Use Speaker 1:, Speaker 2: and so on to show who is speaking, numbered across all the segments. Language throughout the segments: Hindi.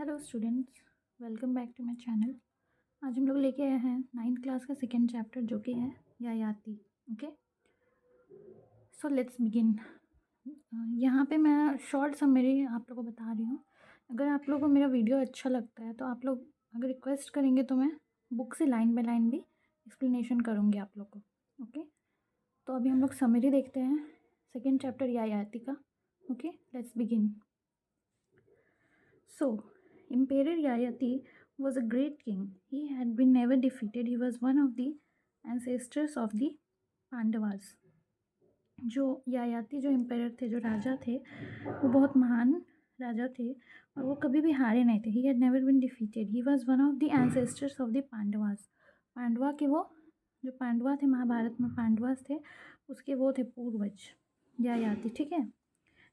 Speaker 1: Hello students, welcome back to my channel. आज हम लोग लेके आए हैं 9th क्लास का सेकेंड चैप्टर जो कि है Yayati. Okay, so let's begin. यहाँ पे मैं शॉर्ट समरी आप लोगों को बता रही हूँ। अगर आप लोगों को मेरा वीडियो अच्छा लगता है तो आप लोग अगर रिक्वेस्ट करेंगे तो मैं बुक से लाइन बाय लाइन भी एक्सप्लेनेशन करूँगी आप लोग को। ओके, तो अभी हम लोग समरी देखते हैं सेकेंड चैप्टर यायाति का। Okay, let's begin. So, Emperor Yayati was a great king. He had been never defeated. He was one of the ancestors of the Pandavas. जो यायाति जो एम्पायर थे, जो राजा थे, वो बहुत महान राजा थे और वो कभी भी हारे नहीं थे। He had never been defeated. He was one of the ancestors of the Pandavas. Pandava के वो जो पांडवा थे, महाभारत में पांडवास थे, उसके वो थे पूर्वज यायाति। ठीक है।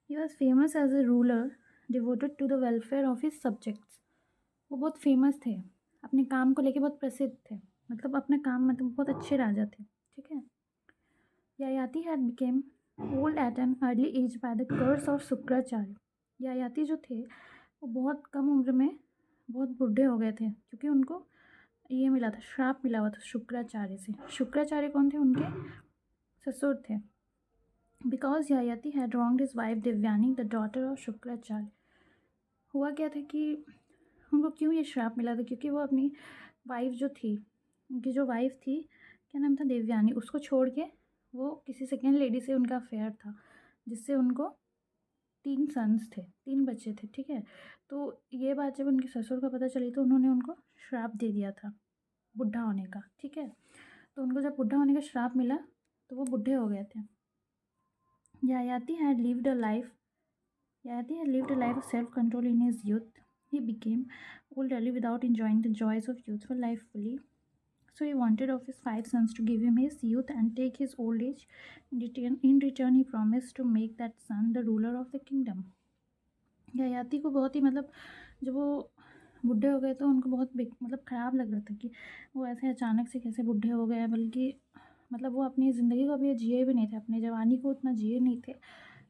Speaker 1: He was famous as a ruler devoted to the welfare of his subjects. वो बहुत फेमस थे, अपने काम को लेके बहुत प्रसिद्ध थे, मतलब अपना काम मतलब बहुत अच्छे राजा थे। ठीक है। Yayati had become old at an early age by the curse of Shukracharya. Yayati जो थे वो बहुत कम उम्र में बहुत बूढ़े हो गए थे क्योंकि उनको ये मिला था, श्राप मिला हुआ था शुक्राचार्य से। शुक्राचार्य कौन थे? उनके ससुर थे। Because Yayati had wronged his wife Devayani the daughter of Shukracharya. हुआ क्या था कि उनको क्यों ये श्राप मिला था? क्योंकि वो अपनी वाइफ जो थी, उनकी जो वाइफ थी, क्या नाम था, देवयानी, उसको छोड़ के वो किसी सेकेंड लेडी से उनका अफेयर था, जिससे उनको 3 सन्स थे, 3 बच्चे थे। ठीक है। तो ये बात जब उनके ससुर को पता चली तो उन्होंने उनको श्राप दे दिया था बुढ़ा होने का। ठीक है। तो उनको जब बुढ़ा होने का श्राप मिला तो वो बुढ़े हो गए थे। Yayati had lived a life of self-control in his youth. He became old early without enjoying the joys of youthful life fully. So he wanted of his 5 sons to give him his youth and take his old age. In return, he promised to make that son the ruler of the kingdom. यायाति को बहुत ही मतलब जब वो बूढ़े हो गए तो उनको बहुत मतलब ख़राब लग रहा था कि वो ऐसे अचानक से कैसे बूढ़े हो गए, बल्कि मतलब वो अपनी ज़िंदगी को अभी जिए भी नहीं थे, अपनी जवानी को उतना जिए नहीं थे,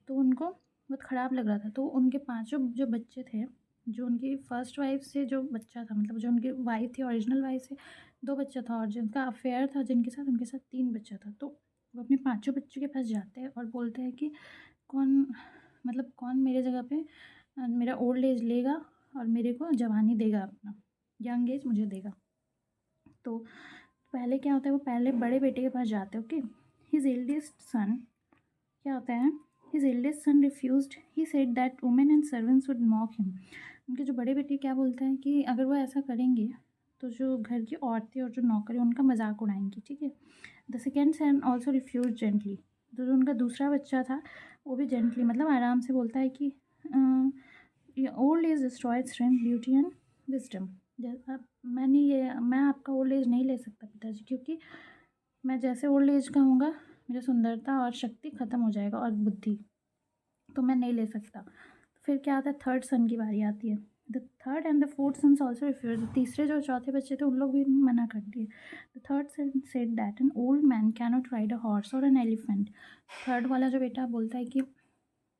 Speaker 1: तो उनको बहुत ख़राब लग रहा था। तो उनके 5 जो बच्चे थे, जो उनकी फर्स्ट वाइफ से जो बच्चा था, मतलब जो उनकी वाइफ थी ओरिजिनल वाइफ से 2 बच्चा था, और जिनका अफेयर था जिनके साथ, उनके साथ 3 बच्चा था। तो वो अपने 5 बच्चों के पास जाते हैं और बोलते हैं कि कौन मेरे जगह पे मेरा ओल्ड एज लेगा और मेरे को जवानी देगा, अपना यंग एज मुझे देगा। तो पहले क्या होता है, वो पहले बड़े बेटे के पास जाते हैं। ओके, हिज एल्डेस्ट सन क्या होता है, his eldest son refused. He said that women and servants would mock him. उनके जो बड़े बेटे क्या बोलते हैं कि अगर वो ऐसा करेंगे तो जो घर की औरतें और जो नौकर है उनका मजाक उड़ाएंगी। ठीक है। The second son also refuse gently. तो जो उनका दूसरा बच्चा था वो भी जेंटली, मतलब आराम से बोलता है कि old age destroyed strength beauty and wisdom. मैं आपका ओल्ड एज नहीं ले सकता पिताजी, क्योंकि मैं जैसे ओल्ड एज का हूँगा मेरा सुंदरता और शक्ति ख़त्म हो जाएगा और बुद्धि, तो मैं नहीं ले सकता। तो फिर क्या आता है, थर्ड सन की बारी आती है। The third and the fourth sons also refuse. तीसरे जो चौथे बच्चे थे उन लोग भी मना कर दिए। The third son said that an old man cannot ride a horse और एन एलिफेंट। थर्ड वाला जो बेटा बोलता है कि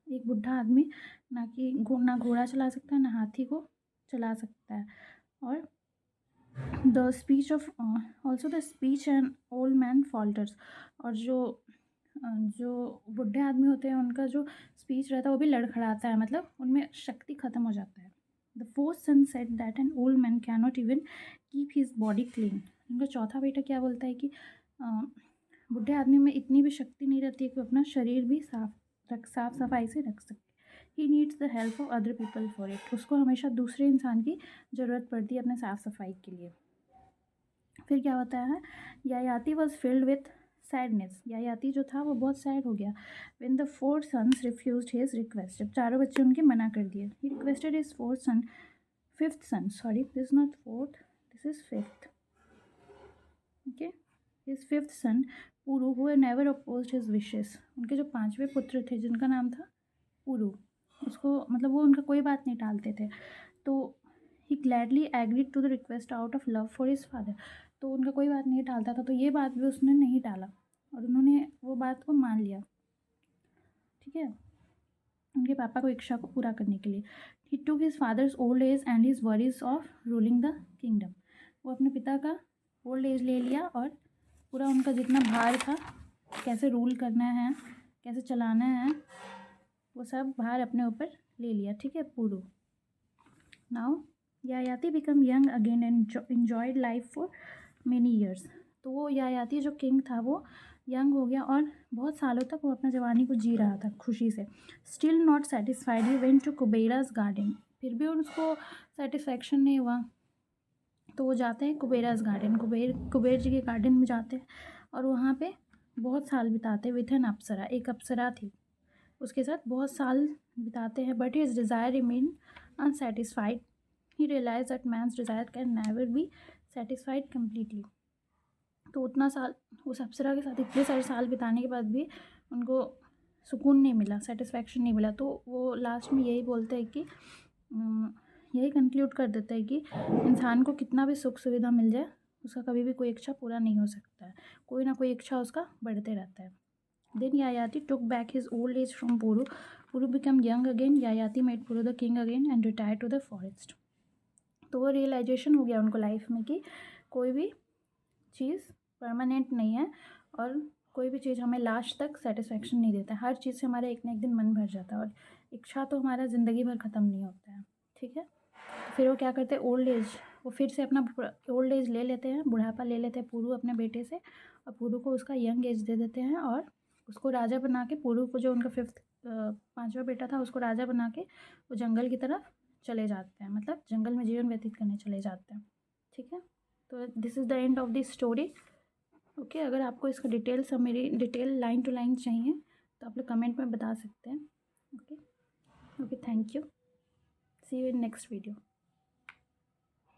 Speaker 1: एक बुढ़ा आदमी ना घोड़ा चला सकता है, ना हाथी को चला सकता है। और the speech of also the speech and old man falters. और जो बुढ़े आदमी होते हैं उनका जो स्पीच रहता है वो भी लड़खड़ाता है, मतलब उनमें शक्ति ख़त्म हो जाता है। The fourth son said that an old man cannot even keep his body clean. उनका चौथा बेटा क्या बोलता है कि बुढ़े आदमी में इतनी भी शक्ति नहीं रहती है कि अपना शरीर भी साफ सफाई से रख सके। He needs the help of other people for it. उसको हमेशा दूसरे इंसान की ज़रूरत पड़ती है अपने साफ सफाई के लिए। फिर क्या होता है, Yayati was filled with sadness. Yayati जो था वो बहुत सैड हो गया। When the 4 sons refused his request. जब चारों बच्चे उनके मना कर दिए। He requested his fifth son, sorry this is not fourth, this is fifth. Okay, his fifth son Puru who never opposed his wishes. उनके जो 5वें पुत्र थे जिनका नाम था पुरु, उसको मतलब वो उनका कोई बात नहीं टालते थे। तो he gladly agreed to the request out of love for his father. तो उनका कोई बात नहीं टालता था, तो ये बात भी उसने नहीं टाला और उन्होंने वो बात को मान लिया। ठीक है, उनके पापा को इच्छा को पूरा करने के लिए। He took his father's old age and his worries of ruling the kingdom. वो अपने पिता का ओल्ड एज ले लिया और पूरा उनका जितना भार था, कैसे रूल करना है, कैसे चलाना है, वो सब भार अपने ऊपर ले लिया। ठीक है, Puru. Now Yayati become young again and enjoyed life for many years. तो वो यायाति जो किंग था वो यंग हो गया और बहुत सालों तक वो अपना जवानी को जी रहा था खुशी से। Still not satisfied he went to Kubera's garden. फिर भी उसको सेटिस्फैक्शन नहीं हुआ, तो वो जाते हैं कुबेराज गार्डन, कुबेर जी के गार्डन में जाते हैं और वहाँ पे बहुत साल बिताते विथ एन अप्सरा। एक अप्सरा थी, उसके साथ बहुत साल बिताते हैं। But his desire remain unsatisfied. He realize that man's desire can never be satisfied completely. तो उतना साल उस अप्सरा के साथ इतने सारे साल बिताने के बाद भी उनको सुकून नहीं मिला, सेटिस्फैक्शन नहीं मिला। तो वो लास्ट में यही बोलते हैं कि यही कंक्लूड कर देते हैं कि इंसान को कितना भी सुख सुविधा मिल जाए, उसका कभी भी कोई इच्छा पूरा नहीं हो सकता है। कोई ना कोई इच्छा उसका बढ़ते रहता है। Then Yayati took back his old age from Puru. Puru became young again. Yayati made Puru the king again and retired to the forest. तो वो रियलाइजेशन हो गया उनको लाइफ में कि कोई भी चीज़ परमानेंट नहीं है और कोई भी चीज़ हमें लास्ट तक सेटिस्फैक्शन नहीं देता है। हर चीज़ से हमारा एक ना एक दिन मन भर जाता है और इच्छा तो हमारा ज़िंदगी भर ख़त्म नहीं होता है। ठीक है, फिर वो क्या करते हैं, ओल्ड एज, वो फिर से अपना ओल्ड एज ले लेते हैं, बुढ़ापा ले लेते हैं पुरु अपने बेटे से, और पुरु को उसका यंग एज दे देते हैं और उसको राजा बना के, पुरु को जो उनका पांचवा बेटा था उसको राजा बना के वो जंगल की तरफ चले जाते हैं, मतलब जंगल में जीवन व्यतीत करने चले जाते हैं। ठीक है, तो this is the end of the story. Okay, अगर आपको इसका मेरी डिटेल लाइन टू लाइन चाहिए तो आप लोग कमेंट में बता सकते हैं। Okay, thank you, see you in next video.